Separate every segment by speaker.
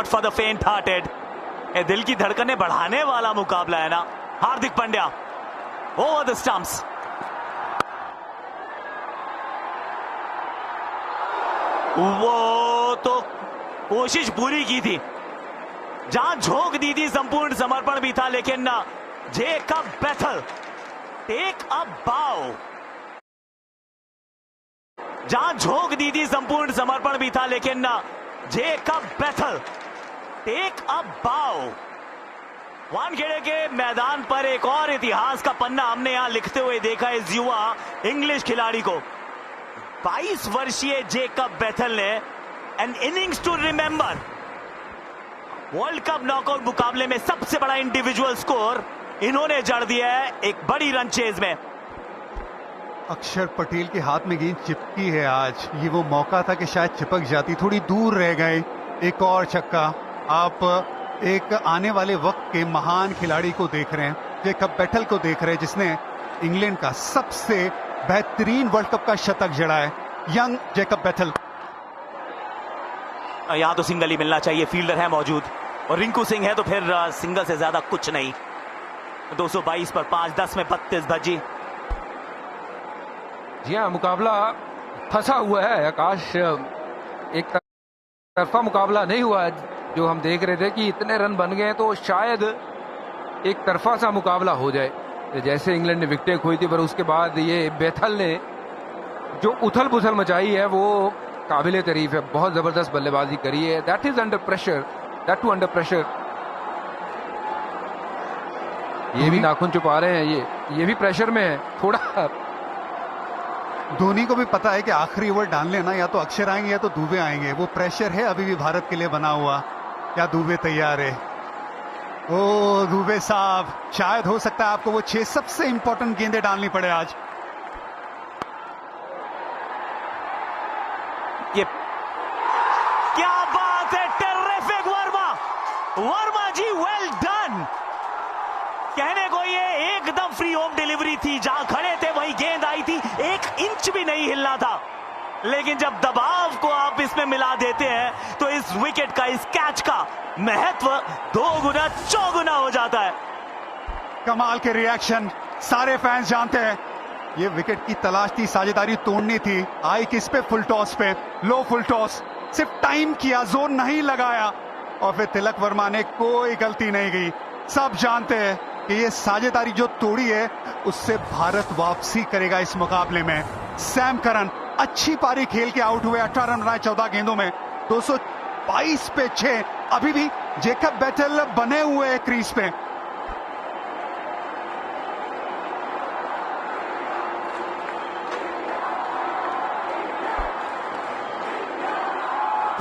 Speaker 1: For the फेंट hearted. दिल की धड़कनें बढ़ाने वाला मुकाबला है ना। Hardik Pandya over the stumps. वो तो कोशिश पूरी की थी, जहां झोंक दी थी संपूर्ण समर्पण भी था, लेकिन ना जेकब बेथल टेक अ बाउ। जहां झोंक दी थी संपूर्ण समर्पण भी था, लेकिन ना जेकब बेथल टेक अ बाउ। वानखेड़े के मैदान पर एक और इतिहास का पन्ना हमने यहां लिखते हुए देखा इस युवा इंग्लिश खिलाड़ी को। 22 वर्षीय जेकब बेथल ने an innings to remember. World cup knockout मुकाबले में सबसे बड़ा इंडिविजुअल स्कोर इन्होंने जड़ दिया है एक बड़ी रन चेज में।
Speaker 2: अक्षर पटेल के हाथ में गेंद चिपकी है आज। ये वो मौका था कि शायद चिपक जाती, थोड़ी दूर रह गए। एक और छक्का। आप एक आने वाले वक्त के महान खिलाड़ी को देख रहे हैं, जेकब बेथल को देख रहे हैं, जिसने इंग्लैंड का सबसे बेहतरीन वर्ल्ड कप का शतक जड़ा है। यंग जेकब बेथल।
Speaker 1: यहां तो सिंगल ही मिलना चाहिए, फील्डर है मौजूद और रिंकू सिंह है, तो फिर सिंगल से ज्यादा कुछ नहीं। 222 पर 5, 10 में 32 भज्जी।
Speaker 3: जी हाँ, मुकाबला फंसा हुआ है आकाश। एक तरफा मुकाबला नहीं हुआ जो हम देख रहे थे कि इतने रन बन गए तो शायद एक तरफा सा मुकाबला हो जाए। जैसे इंग्लैंड ने विकेटें खोई थी, पर उसके बाद ये बेथल ने जो उथल पुथल मचाई है वो काबिले तारीफ है। बहुत जबरदस्त बल्लेबाजी करी है। That is under pressure, that too under pressure. ये भी नाखून छुपा रहे हैं, ये भी प्रेशर में है थोड़ा।
Speaker 2: धोनी को भी पता है कि आखिरी ओवर डाल लेना, या तो अक्षर आएंगे या तो दुबे आएंगे। वो प्रेशर है अभी भी भारत के लिए बना हुआ। क्या दुबे तैयार है? ओ दुबे साहब, शायद हो सकता है आपको वो 6 सबसे इंपॉर्टेंट गेंदें डालनी पड़े आज।
Speaker 1: ये क्या बात है, टेरिफिक वर्मा। वर्मा जी वेल डन। कहने को ये एकदम फ्री होम डिलीवरी थी, जहां खड़े थे वहीं गेंद आई थी, 1 इंच भी नहीं हिलना था। लेकिन जब दबाव को आप इसमें मिला देते हैं तो इस विकेट का, इस कैच का महत्व 2 गुना 4 गुना हो जाता है।
Speaker 2: कमाल के रिएक्शन, सारे फैंस जानते हैं ये विकेट की तलाश थी, साझेदारी तोड़नी थी। आई किस पे? फुल टॉस पे, लो फुल टॉस। सिर्फ टाइम किया, जोर नहीं लगाया, और फिर तिलक वर्मा ने कोई गलती नहीं की। सब जानते हैं कि ये साझेदारी जो तोड़ी है उससे भारत वापसी करेगा इस मुकाबले में। सैम करन अच्छी पारी खेल के आउट हुए, 18 रन बनाए 14 गेंदों में, 222 पे 6। अभी भी जेकब बेथल बने हुए हैं क्रीज पे।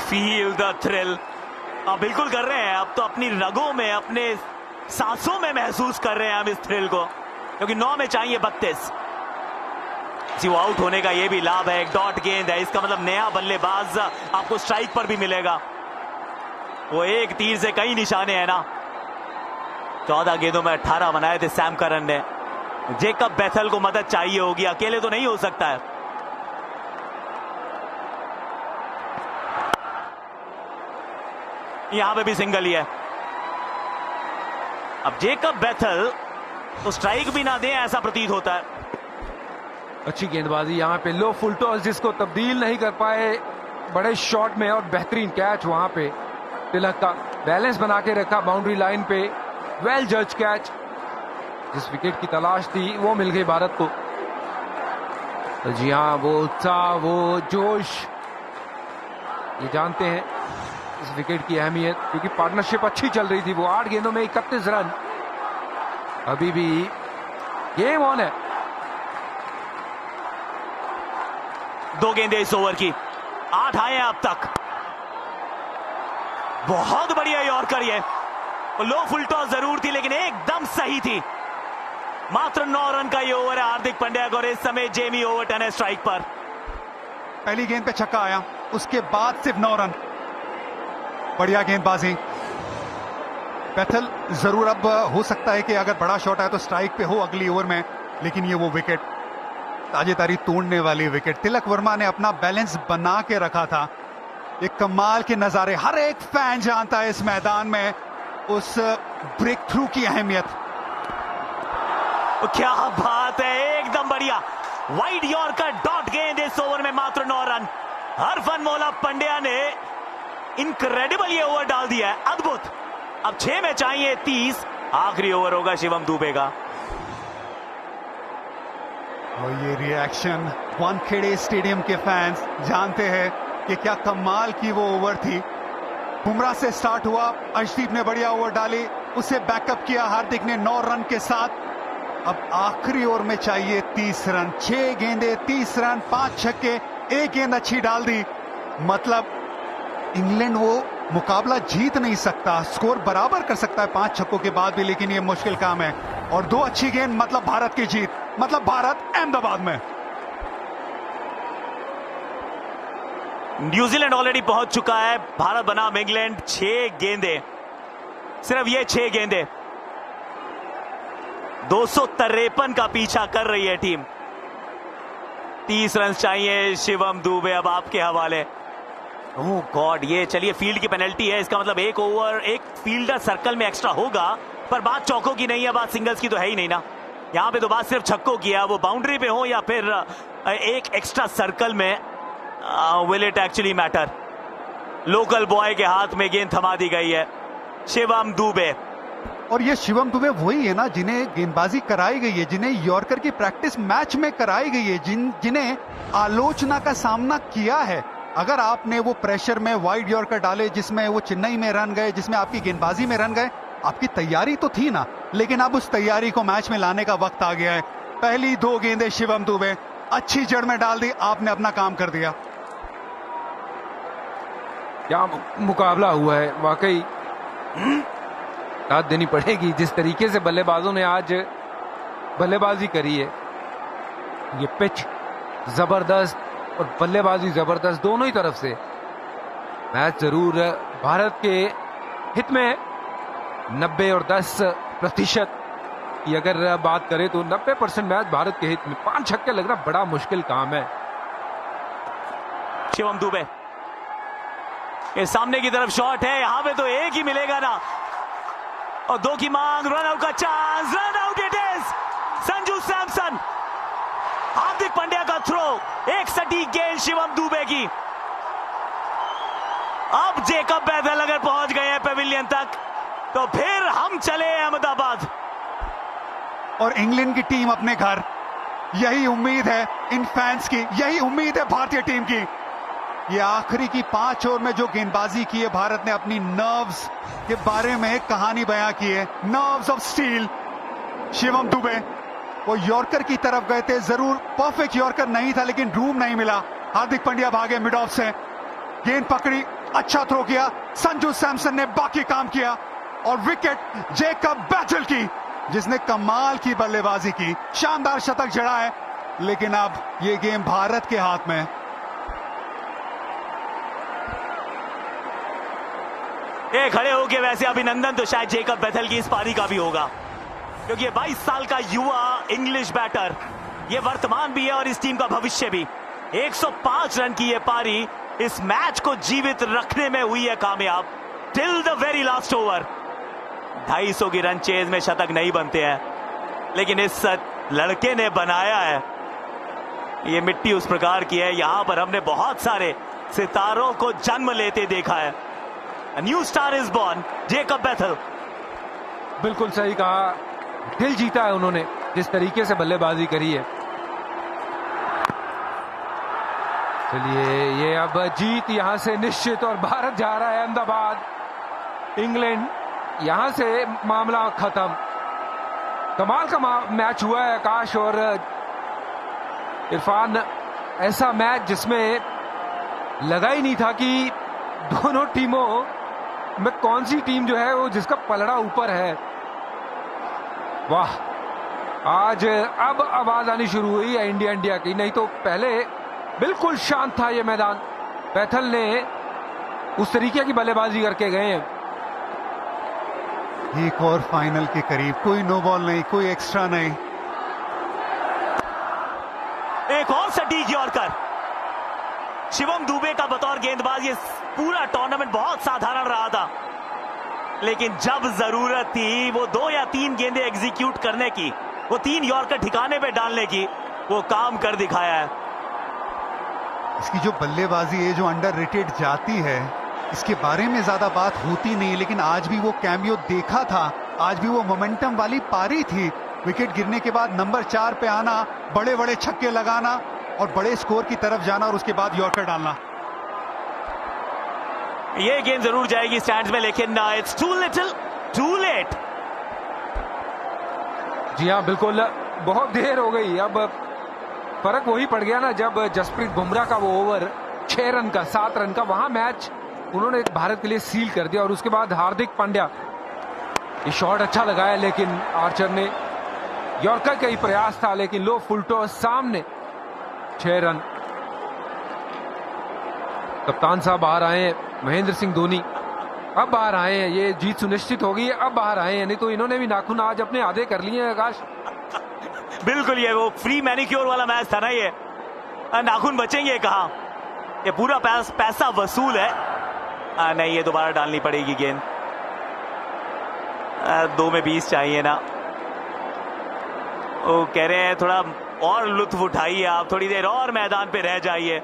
Speaker 1: Feel the thrill. अब बिल्कुल कर रहे हैं, अब तो अपनी रगों में, अपने सांसों में महसूस कर रहे हैं हम इस थ्रिल को, क्योंकि 9 में चाहिए 32। वो आउट होने का ये भी लाभ है, एक डॉट गेंद है, इसका मतलब नया बल्लेबाज आपको स्ट्राइक पर भी मिलेगा। वो एक तीर से कई निशाने हैं ना। 14 गेंदों में 18 बनाए थे सैम करन ने। जेकब बेथल को मदद चाहिए होगी, अकेले तो नहीं हो सकता है। यहां पे भी सिंगल ही है। अब जेकब बेथल तो स्ट्राइक भी ना दे ऐसा प्रतीत होता है।
Speaker 3: अच्छी गेंदबाजी यहाँ पे, लो फुल टॉस जिसको तब्दील नहीं कर पाए बड़े शॉट में, और बेहतरीन कैच वहां पे। तिलक का बैलेंस बना के रखा बाउंड्री लाइन पे। वेल जज कैच। जिस विकेट की तलाश थी वो मिल गई भारत को। तो जी हाँ, वो उत्साह, वो जोश, ये जानते हैं इस विकेट की अहमियत, क्योंकि पार्टनरशिप अच्छी चल रही थी। वो 8 गेंदों में 31 रन। अभी भी गेम ऑन है।
Speaker 1: 2 गेंदें इस ओवर की, 8 आए हैं अब तक। बहुत बढ़िया यॉर्कर ये। लो फुल टॉस जरूर थी लेकिन एकदम सही थी। मात्र 9 रन का ये ओवर है हार्दिक पांड्या का, और इस समय जेमी ओवरटन है स्ट्राइक पर।
Speaker 2: पहली गेंद पे छक्का आया, उसके बाद सिर्फ 9 रन। बढ़िया गेंदबाजी। बेथल जरूर अब हो सकता है कि अगर बड़ा शॉट आए तो स्ट्राइक पे हो अगली ओवर में, लेकिन ये वो विकेट, साझेदारी तोड़ने वाली विकेट। तिलक वर्मा ने अपना बैलेंस बना के रखा था। एक कमाल के नजारे, हर एक फैन जानता है इस मैदान में उस ब्रेक थ्रू की अहमियत।
Speaker 1: क्या बात है, एकदम बढ़िया वाइड यॉर्कर डॉट गेंद। इस ओवर में मात्र 9 रन। हरफनमौला पंड्या ने इनक्रेडिबल ये ओवर डाल दिया है, अद्भुत। अब 6 में चाहिए 30। आखिरी ओवर होगा शिवम दुबे का।
Speaker 2: और ये रिएक्शन, वानखेड़े स्टेडियम के फैंस जानते हैं कि क्या कमाल की वो ओवर थी। बुमराह से स्टार्ट हुआ, अर्शदीप ने बढ़िया ओवर डाली, उसे बैकअप किया हार्दिक ने 9 रन के साथ। अब आखिरी ओवर में चाहिए 30 रन। 6 गेंदे 30 रन, 5 छक्के, 1 गेंद अच्छी डाल दी। मतलब इंग्लैंड वो मुकाबला जीत नहीं सकता, स्कोर बराबर कर सकता है 5 छक्कों के बाद भी, लेकिन ये मुश्किल काम है। और 2 अच्छी गेंद मतलब भारत की जीत, मतलब भारत अहमदाबाद में।
Speaker 1: न्यूजीलैंड ऑलरेडी पहुंच चुका है, भारत बनाम इंग्लैंड। 6 गेंदे, सिर्फ ये 6 गेंदे, 253 का पीछा कर रही है टीम। 30 रन चाहिए शिवम दुबे। अब आपके हवाले। ओह गॉड, ये चलिए फील्ड की पेनल्टी है, इसका मतलब 1 ओवर, 1 फील्डर सर्कल में एक्स्ट्रा होगा। पर बात चौकों की नहीं है, बात सिंगल्स की तो है ही नहीं ना। यहां पे तो बात सिर्फ छक्कों की है, वो बाउंड्री पे हो या फिर एक एक्स्ट्रा सर्कल में। Will it actually matter? Local boy के हाथ में गेंद थमा दी गई है, शिवम दुबे।
Speaker 2: और ये शिवम दुबे वही है ना जिन्हें गेंदबाजी कराई गई है, जिन्हें यॉर्कर की प्रैक्टिस मैच में कराई गई है, जिन्हें आलोचना का सामना किया है। अगर आपने वो प्रेशर में वाइड यॉर्कर डाले जिसमें वो चेन्नई में रन गए, जिसमें आपकी गेंदबाजी में रन गए, आपकी तैयारी तो थी ना, लेकिन अब उस तैयारी को मैच में लाने का वक्त आ गया है। पहली 2 गेंदें शिवम दुबे अच्छी जड़ में डाल दी, आपने अपना काम कर दिया।
Speaker 3: क्या मुकाबला हुआ है, वाकई दाद देनी पड़ेगी जिस तरीके से बल्लेबाजों ने आज बल्लेबाजी करी है। ये पिच जबरदस्त और बल्लेबाजी जबरदस्त, दोनों ही तरफ से। मैच जरूर भारत के हित में 90 और 10% की अगर बात करें तो 90% मैच भारत के हित में। 5 छक्के लगना बड़ा मुश्किल काम है।
Speaker 1: शिवम दुबे, ये सामने की तरफ शॉट है, यहां पे तो 1 ही मिलेगा ना। और 2 की मांग, रन आउट का chance, run out it is. Sanju Samson, Hardik Pandya का थ्रो, एक सटीक गेंद शिवम दुबे की। अब जेकब बैथल अगर पहुंच गए हैं पेविलियन तक तो फिर हम चले अहमदाबाद।
Speaker 2: और इंग्लैंड की टीम अपने घर, यही उम्मीद है इन फैंस की, यही उम्मीद है भारतीय टीम की। ये आखिरी की 5 ओवर में जो गेंदबाजी की है भारत ने, अपनी नर्व्स के बारे में एक कहानी बयां की है, nerves of steel. Shivam Dubey वो यॉर्कर की तरफ गए थे, जरूर परफेक्ट यॉर्कर नहीं था, लेकिन रूम नहीं मिला। हार्दिक पांड्या भागे मिड ऑफ से, गेंद पकड़ी, अच्छा थ्रो किया, संजू सैमसन ने बाकी काम किया और विकेट जेकब बैथल की, जिसने कमाल की बल्लेबाजी की, शानदार शतक जड़ा है। लेकिन अब ये गेम भारत के हाथ में।
Speaker 1: ये खड़े होके वैसे अभिनंदन तो शायद जेकब बैथल की इस पारी का भी होगा, क्योंकि 22 साल का युवा इंग्लिश बैटर, ये वर्तमान भी है और इस टीम का भविष्य भी। 105 रन की ये पारी इस मैच को जीवित रखने में हुई है कामयाब, till the very last over. 250 की रन चेज में शतक नहीं बनते हैं, लेकिन इस लड़के ने बनाया है। ये मिट्टी उस प्रकार की है, यहां पर हमने बहुत सारे सितारों को जन्म लेते देखा है। A new star is born, Jacob Bethel.
Speaker 3: बिल्कुल सही कहा, दिल जीता है उन्होंने जिस तरीके से बल्लेबाजी करी है। चलिए, ये अब जीत यहां से निश्चित और भारत जा रहा है अहमदाबाद। इंग्लैंड यहां से मामला खत्म। कमाल का मैच हुआ है आकाश और इरफान। ऐसा मैच जिसमें लगा ही नहीं था कि दोनों टीमों में कौन सी टीम जो है वो जिसका पलड़ा ऊपर है। वाह, आज अब आवाज आनी शुरू हुई है इंडिया की, नहीं तो पहले बिल्कुल शांत था ये मैदान। बैथल ने उस तरीके की बल्लेबाजी करके गए हैं।
Speaker 2: एक और फाइनल के करीब, कोई नो बॉल नहीं, कोई एक्स्ट्रा नहीं।
Speaker 1: एक और सटीक यॉर्कर शिवम दुबे का बतौर गेंदबाज, ये पूरा टूर्नामेंट बहुत साधारण रहा था, लेकिन जब जरूरत थी वो 2 या 3 गेंदें एग्जीक्यूट करने की, वो 3 यॉर्कर ठिकाने पे डालने की, वो काम कर दिखाया है।
Speaker 2: इसकी जो बल्लेबाजी है, जो अंडररेटेड जाती है, इसके बारे में ज्यादा बात होती नहीं, लेकिन आज भी वो कैमियो देखा था, आज भी वो मोमेंटम वाली पारी थी। विकेट गिरने के बाद नंबर 4 पे आना, बड़े बड़े छक्के लगाना और बड़े स्कोर की तरफ जाना और उसके बाद यॉर्कर डालना।
Speaker 1: ये गेंद जरूर जाएगी स्टैंड्स में, लेकिन it's too little too late.
Speaker 3: जी हाँ, बिल्कुल, बहुत देर हो गई। अब फर्क वही पड़ गया ना, जब जसप्रीत बुमराह का वो ओवर 6 रन का, 7 रन का, वहां मैच उन्होंने भारत के लिए सील कर दिया। और उसके बाद हार्दिक पांड्या, ये शॉट अच्छा लगाया, लेकिन आर्चर ने, यॉर्कर का ही प्रयास था, लेकिन लो फुल टॉस सामने, 6 रन। कप्तान साहब बाहर आए हैं, महेंद्र सिंह धोनी अब बाहर आए हैं, ये जीत सुनिश्चित होगी, अब बाहर आए हैं, नहीं तो इन्होंने भी नाखून आज अपने आधे कर लिए हैं। आकाश,
Speaker 1: बिल्कुल, ये वो फ्री मैनिक्योर वाला मैच था ना, ये नाखून बचेंगे कहां, ये पूरा पैसा वसूल है। नहीं, ये दोबारा डालनी पड़ेगी गेंद, 2 में 20 चाहिए ना। वो कह रहे हैं थोड़ा और लुत्फ उठाइए आप, थोड़ी देर और मैदान पे रह जाइए।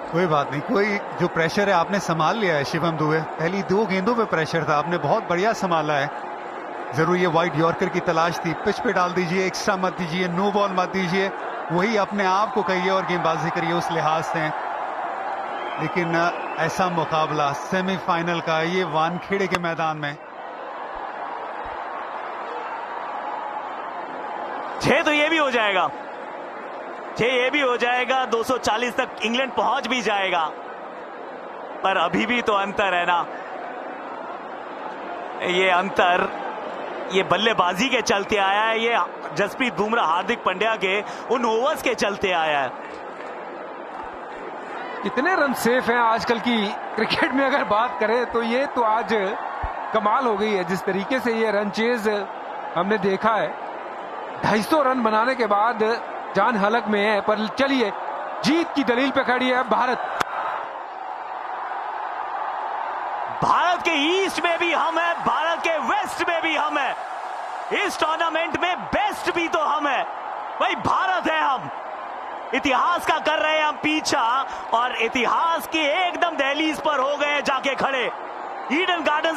Speaker 2: कोई बात नहीं, कोई जो प्रेशर है आपने संभाल लिया है शिवम दुबे। पहली 2 गेंदों पे प्रेशर था, आपने बहुत बढ़िया संभाला है। जरूर ये वाइड यॉर्कर की तलाश थी, पिच पे डाल दीजिए, एक्स्ट्रा मत दीजिए, नो बॉल मत दीजिए, वही अपने आप को कहिए और गेंदबाजी करिए उस लिहाज से। लेकिन ऐसा मुकाबला सेमीफाइनल का, ये वानखेड़े के मैदान में,
Speaker 1: 6 तो ये भी हो जाएगा, 6 ये भी हो जाएगा, 240 तक इंग्लैंड पहुंच भी जाएगा, पर अभी भी तो अंतर है ना। ये अंतर ये बल्लेबाजी के चलते आया है, ये जसप्रीत बुमराह, हार्दिक पांड्या के उन ओवर्स के चलते आया है।
Speaker 3: कितने रन सेफ हैं आजकल की क्रिकेट में, अगर बात करें तो ये तो आज कमाल हो गई है। जिस तरीके से ये रन चेज हमने देखा है, 250 रन बनाने के बाद जान हलक में है, पर चलिए जीत की दलील पे खड़ी है भारत।
Speaker 1: भारत के ईस्ट में भी हम है, भारत के वेस्ट में भी हम है, इस टूर्नामेंट में बेस्ट भी तो हम है भाई, भारत है हम। इतिहास का कर रहे हैं हम पीछा, और इतिहास के एकदम दहलीज पर हो गए जाके खड़े। Eden gardens